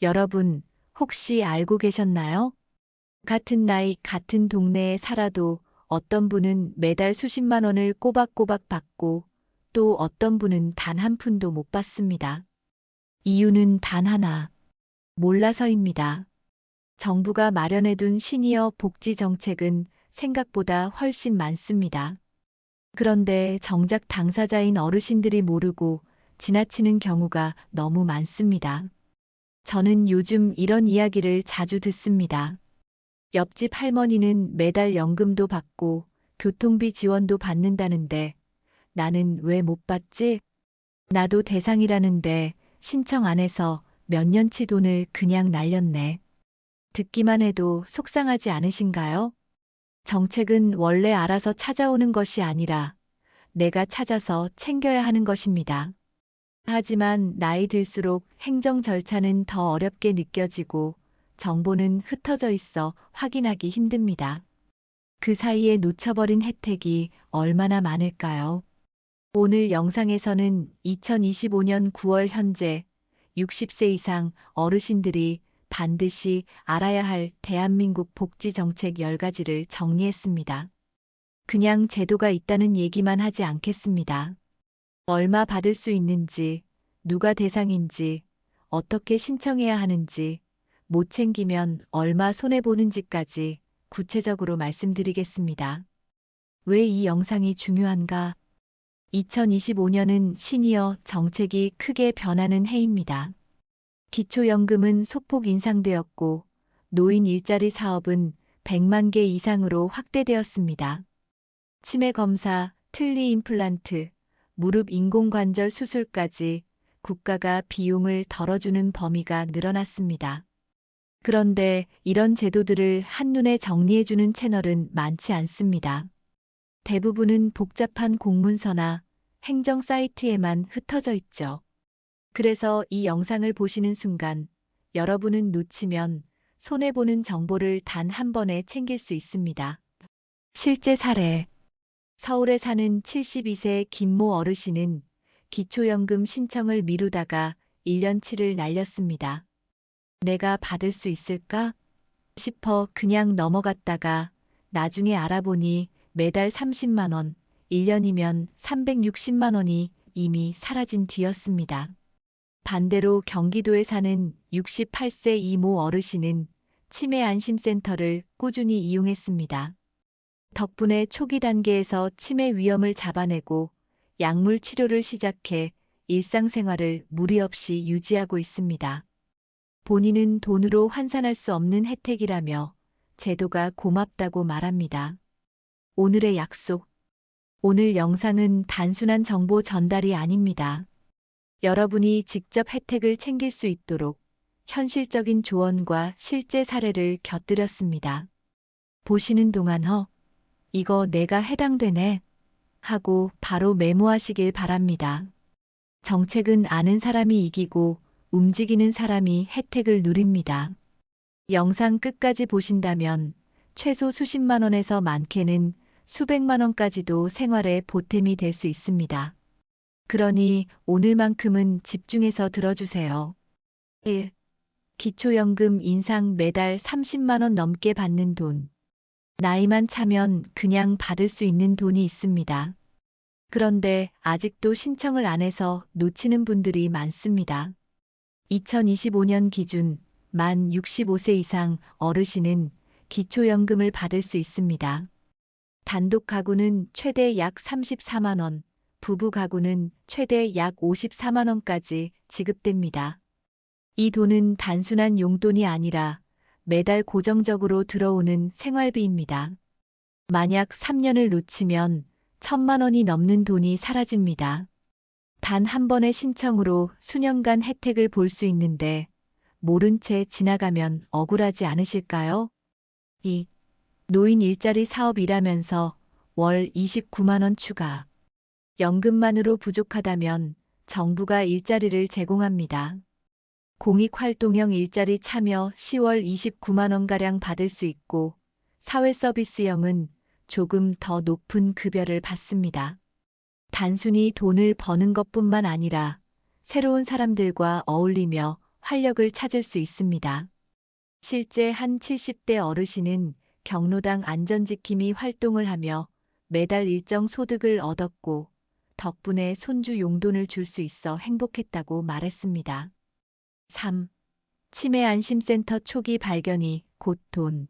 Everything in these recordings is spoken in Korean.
여러분, 혹시 알고 계셨나요? 같은 나이, 같은 동네에 살아도 어떤 분은 매달 수십만 원을 꼬박꼬박 받고 또 어떤 분은 단 한 푼도 못 받습니다. 이유는 단 하나, 몰라서입니다. 정부가 마련해둔 시니어 복지 정책은 생각보다 훨씬 많습니다. 그런데 정작 당사자인 어르신들이 모르고 지나치는 경우가 너무 많습니다. 저는 요즘 이런 이야기를 자주 듣습니다. 옆집 할머니는 매달 연금도 받고 교통비 지원도 받는다는데 나는 왜 못 받지? 나도 대상이라는데 신청 안 해서 몇 년치 돈을 그냥 날렸네. 듣기만 해도 속상하지 않으신가요? 정책은 원래 알아서 찾아오는 것이 아니라 내가 찾아서 챙겨야 하는 것입니다. 하지만 나이 들수록 행정 절차는 더 어렵게 느껴지고 정보는 흩어져 있어 확인하기 힘듭니다. 그 사이에 놓쳐버린 혜택이 얼마나 많을까요? 오늘 영상에서는 2025년 9월 현재 60세 이상 어르신들이 반드시 알아야 할 대한민국 복지 정책 10가지를 정리했습니다. 그냥 제도가 있다는 얘기만 하지 않겠습니다. 얼마 받을 수 있는지, 누가 대상인지, 어떻게 신청해야 하는지, 못 챙기면 얼마 손해보는지까지 구체적으로 말씀드리겠습니다. 왜 이 영상이 중요한가? 2025년은 시니어 정책이 크게 변하는 해입니다. 기초연금은 소폭 인상되었고, 노인 일자리 사업은 100만 개 이상으로 확대되었습니다. 치매 검사, 틀니 임플란트, 무릎 인공관절 수술까지 국가가 비용을 덜어주는 범위가 늘어났습니다. 그런데 이런 제도들을 한눈에 정리해주는 채널은 많지 않습니다. 대부분은 복잡한 공문서나 행정 사이트에만 흩어져 있죠. 그래서 이 영상을 보시는 순간 여러분은 놓치면 손해보는 정보를 단 한 번에 챙길 수 있습니다. 실제 사례. 서울에 사는 72세 김모 어르신은 기초연금 신청을 미루다가 1년치를 날렸습니다. 내가 받을 수 있을까 싶어 그냥 넘어갔다가 나중에 알아보니 매달 30만 원, 1년이면 360만 원이 이미 사라진 뒤였습니다. 반대로 경기도에 사는 68세 이모 어르신은 치매 안심센터를 꾸준히 이용했습니다. 덕분에 초기 단계에서 치매 위험을 잡아내고 약물 치료를 시작해 일상생활을 무리 없이 유지하고 있습니다. 본인은 돈으로 환산할 수 없는 혜택이라며 제도가 고맙다고 말합니다. 오늘의 약속. 오늘 영상은 단순한 정보 전달이 아닙니다. 여러분이 직접 혜택을 챙길 수 있도록 현실적인 조언과 실제 사례를 곁들였습니다. 보시는 동안 이거 내가 해당되네 하고 바로 메모하시길 바랍니다. 정책은 아는 사람이 이기고 움직이는 사람이 혜택을 누립니다. 영상 끝까지 보신다면 최소 수십만 원에서 많게는 수백만 원까지도 생활에 보탬이 될 수 있습니다. 그러니 오늘만큼은 집중해서 들어주세요. 1. 기초연금 인상 매달 30만 원 넘게 받는 돈. 나이만 차면 그냥 받을 수 있는 돈이 있습니다. 그런데 아직도 신청을 안 해서 놓치는 분들이 많습니다. 2025년 기준 만 65세 이상 어르신은 기초연금을 받을 수 있습니다. 단독 가구는 최대 약 34만 원, 부부 가구는 최대 약 54만 원까지 지급됩니다. 이 돈은 단순한 용돈이 아니라 매달 고정적으로 들어오는 생활비입니다. 만약 3년을 놓치면 1,000만 원이 넘는 돈이 사라집니다. 단 한 번의 신청으로 수년간 혜택을 볼 수 있는데 모른 채 지나가면 억울하지 않으실까요? 2. 노인 일자리 사업 일하면서 월 29만 원 추가. 연금만으로 부족하다면 정부가 일자리를 제공합니다. 공익활동형 일자리 참여 10월 29만 원가량 받을 수 있고 사회서비스형은 조금 더 높은 급여를 받습니다. 단순히 돈을 버는 것뿐만 아니라 새로운 사람들과 어울리며 활력을 찾을 수 있습니다. 실제 한 70대 어르신은 경로당 안전지킴이 활동을 하며 매달 일정 소득을 얻었고 덕분에 손주 용돈을 줄 수 있어 행복했다고 말했습니다. 3. 치매 안심센터 초기 발견이 곧 돈.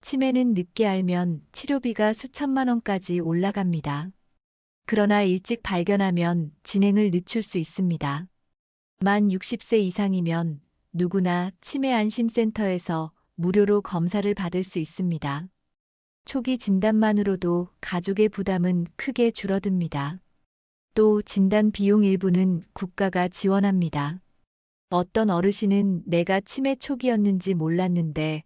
치매는 늦게 알면 치료비가 수천만 원까지 올라갑니다. 그러나 일찍 발견하면 진행을 늦출 수 있습니다. 만 60세 이상이면 누구나 치매 안심센터에서 무료로 검사를 받을 수 있습니다. 초기 진단만으로도 가족의 부담은 크게 줄어듭니다. 또 진단 비용 일부는 국가가 지원합니다. 어떤 어르신은 내가 치매 초기였는지 몰랐는데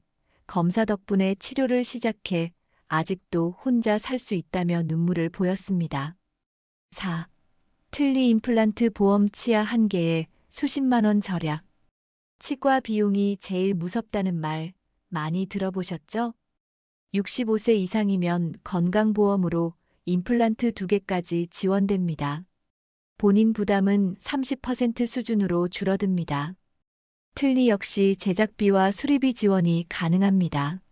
검사 덕분에 치료를 시작해 아직도 혼자 살 수 있다며 눈물을 보였습니다. 4. 틀니 임플란트 보험 치아 한 개에 수십만 원 절약. 치과 비용이 제일 무섭다는 말 많이 들어보셨죠? 65세 이상이면 건강보험으로 임플란트 2개까지 지원됩니다. 본인 부담은 30% 수준으로 줄어듭니다. 틀니 역시 제작비와 수리비 지원이 가능합니다.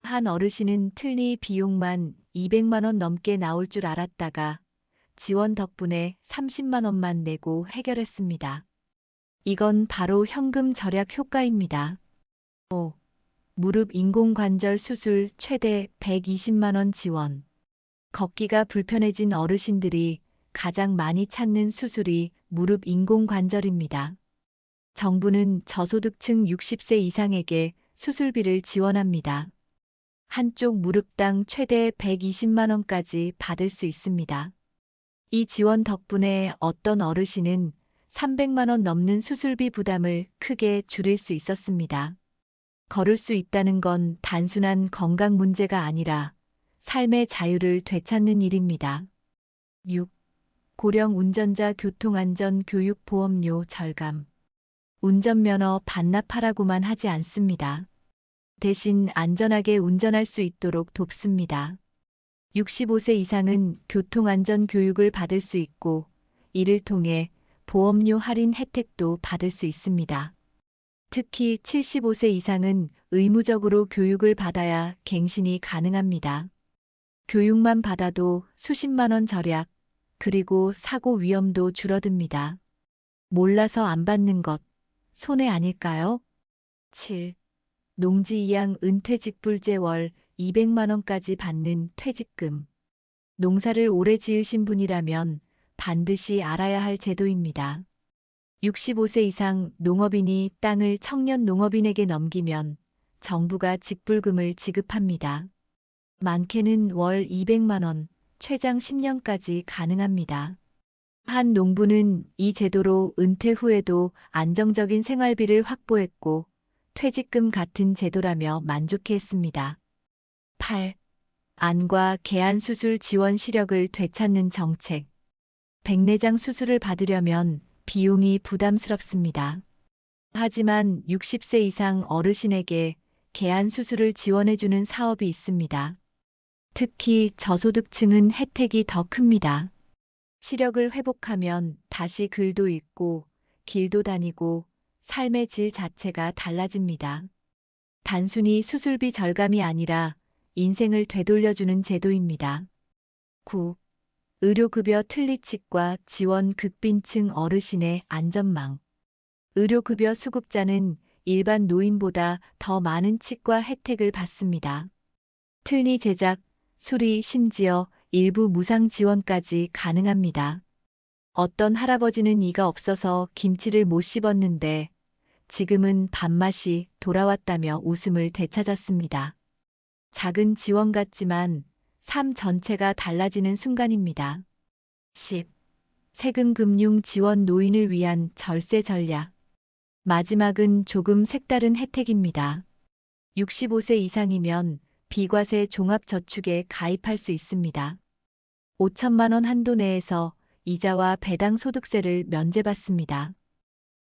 한 어르신은 틀니 비용만 200만 원 넘게 나올 줄 알았다가 지원 덕분에 30만 원만 내고 해결했습니다. 이건 바로 현금 절약 효과입니다. 5. 무릎 인공관절 수술 최대 120만 원 지원. 걷기가 불편해진 어르신들이 가장 많이 찾는 수술이 무릎 인공관절입니다. 정부는 저소득층 60세 이상에게 수술비를 지원합니다. 한쪽 무릎당 최대 120만 원까지 받을 수 있습니다. 이 지원 덕분에 어떤 어르신은 300만 원 넘는 수술비 부담을 크게 줄일 수 있었습니다. 걸을 수 있다는 건 단순한 건강 문제가 아니라 삶의 자유를 되찾는 일입니다. 6. 고령 운전자 교통안전 교육 보험료 절감. 운전면허 반납하라고만 하지 않습니다. 대신 안전하게 운전할 수 있도록 돕습니다. 65세 이상은 교통안전 교육을 받을 수 있고 이를 통해 보험료 할인 혜택도 받을 수 있습니다. 특히 75세 이상은 의무적으로 교육을 받아야 갱신이 가능합니다. 교육만 받아도 수십만 원 절약, 그리고 사고 위험도 줄어듭니다. 몰라서 안 받는 것, 손해 아닐까요? 7. 농지 이양 은퇴직불제 월 200만 원까지 받는 퇴직금. 농사를 오래 지으신 분이라면 반드시 알아야 할 제도입니다. 65세 이상 농업인이 땅을 청년 농업인에게 넘기면 정부가 직불금을 지급합니다. 많게는 월 200만 원, 최장 10년까지 가능합니다. 한 농부는 이 제도로 은퇴 후에도 안정적인 생활비를 확보했고 퇴직금 같은 제도라며 만족해했습니다. 8. 안과 개안 수술 지원 시력을 되찾는 정책. 백내장 수술을 받으려면 비용이 부담스럽습니다. 하지만 60세 이상 어르신에게 개안 수술을 지원해주는 사업이 있습니다. 특히 저소득층은 혜택이 더 큽니다. 시력을 회복하면 다시 글도 읽고 길도 다니고 삶의 질 자체가 달라집니다. 단순히 수술비 절감이 아니라 인생을 되돌려주는 제도입니다. 9. 의료급여 틀니치과 지원 극빈층 어르신의 안전망. 의료급여 수급자는 일반 노인보다 더 많은 치과 혜택을 받습니다. 틀니 제작, 수리, 심지어 일부 무상 지원까지 가능합니다. 어떤 할아버지는 이가 없어서 김치를 못 씹었는데 지금은 밥맛이 돌아왔다며 웃음을 되찾았습니다. 작은 지원 같지만 삶 전체가 달라지는 순간입니다. 10. 세금 금융 지원 노인을 위한 절세 전략. 마지막은 조금 색다른 혜택입니다. 65세 이상이면 비과세 종합저축에 가입할 수 있습니다. 5천만 원 한도 내에서 이자와 배당 소득세를 면제받습니다.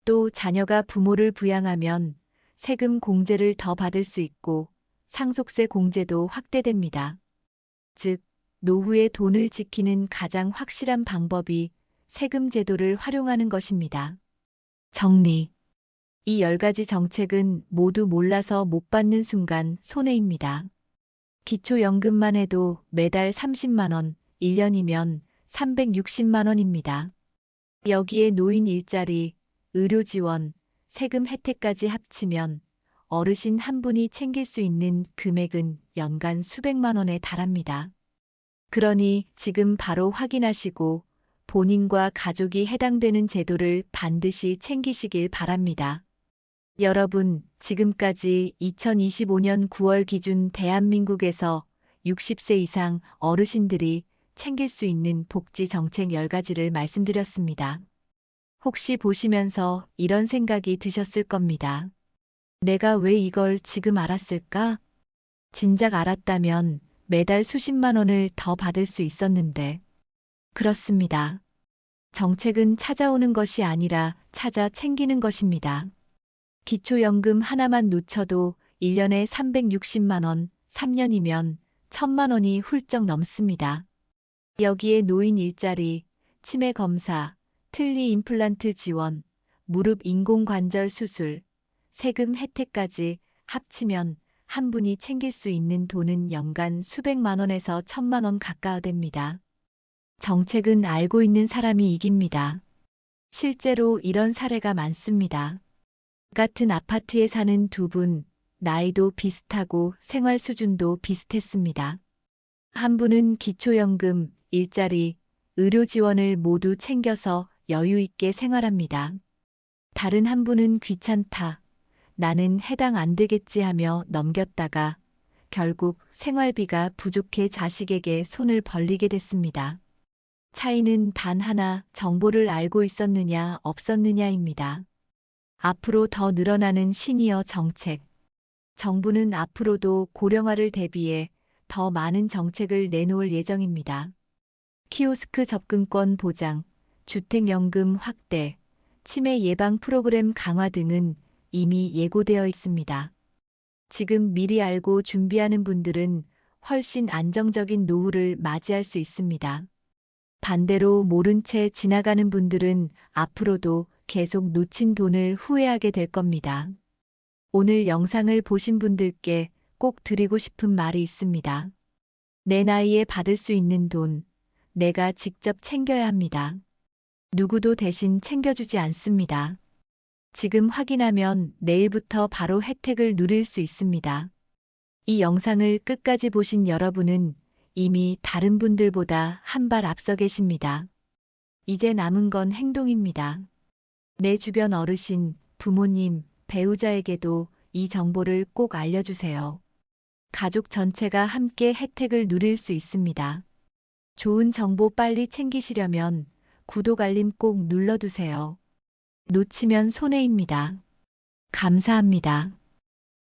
또 자녀가 부모를 부양하면 세금 공제를 더 받을 수 있고 상속세 공제도 확대됩니다. 즉, 노후의 돈을 지키는 가장 확실한 방법이 세금 제도를 활용하는 것입니다. 정리. 이 10가지 정책은 모두 몰라서 못 받는 순간 손해입니다. 기초연금만 해도 매달 30만 원, 1년이면 360만 원입니다. 여기에 노인 일자리, 의료 지원, 세금 혜택까지 합치면 어르신 한 분이 챙길 수 있는 금액은 연간 수백만 원에 달합니다. 그러니 지금 바로 확인하시고 본인과 가족이 해당되는 제도를 반드시 챙기시길 바랍니다. 여러분, 지금까지 2025년 9월 기준 대한민국에서 60세 이상 어르신들이 챙길 수 있는 복지 정책 10가지를 말씀드렸습니다. 혹시 보시면서 이런 생각이 드셨을 겁니다. 내가 왜 이걸 지금 알았을까? 진작 알았다면 매달 수십만 원을 더 받을 수 있었는데. 그렇습니다. 정책은 찾아오는 것이 아니라 찾아 챙기는 것입니다. 기초연금 하나만 놓쳐도 1년에 360만 원, 3년이면 1,000만 원이 훌쩍 넘습니다. 여기에 노인 일자리, 치매 검사, 틀니 임플란트 지원, 무릎 인공관절 수술, 세금 혜택까지 합치면 한 분이 챙길 수 있는 돈은 연간 수백만 원에서 1,000만 원 가까워 됩니다. 정책은 알고 있는 사람이 이깁니다. 실제로 이런 사례가 많습니다. 같은 아파트에 사는 두 분, 나이도 비슷하고 생활 수준도 비슷했습니다. 한 분은 기초연금, 일자리, 의료 지원을 모두 챙겨서 여유 있게 생활합니다. 다른 한 분은 귀찮다, 나는 해당 안 되겠지 하며 넘겼다가 결국 생활비가 부족해 자식에게 손을 벌리게 됐습니다. 차이는 단 하나, 정보를 알고 있었느냐 없었느냐입니다. 앞으로 더 늘어나는 시니어 정책. 정부는 앞으로도 고령화를 대비해 더 많은 정책을 내놓을 예정입니다. 키오스크 접근권 보장, 주택연금 확대, 치매 예방 프로그램 강화 등은 이미 예고되어 있습니다. 지금 미리 알고 준비하는 분들은 훨씬 안정적인 노후를 맞이할 수 있습니다. 반대로 모른 채 지나가는 분들은 앞으로도 계속 놓친 돈을 후회하게 될 겁니다. 오늘 영상을 보신 분들께 꼭 드리고 싶은 말이 있습니다. 내 나이에 받을 수 있는 돈, 내가 직접 챙겨야 합니다. 누구도 대신 챙겨주지 않습니다. 지금 확인하면 내일부터 바로 혜택을 누릴 수 있습니다. 이 영상을 끝까지 보신 여러분은 이미 다른 분들보다 한 발 앞서 계십니다. 이제 남은 건 행동입니다. 내 주변 어르신, 부모님, 배우자에게도 이 정보를 꼭 알려주세요. 가족 전체가 함께 혜택을 누릴 수 있습니다. 좋은 정보 빨리 챙기시려면 구독 알림 꼭 눌러두세요. 놓치면 손해입니다. 감사합니다.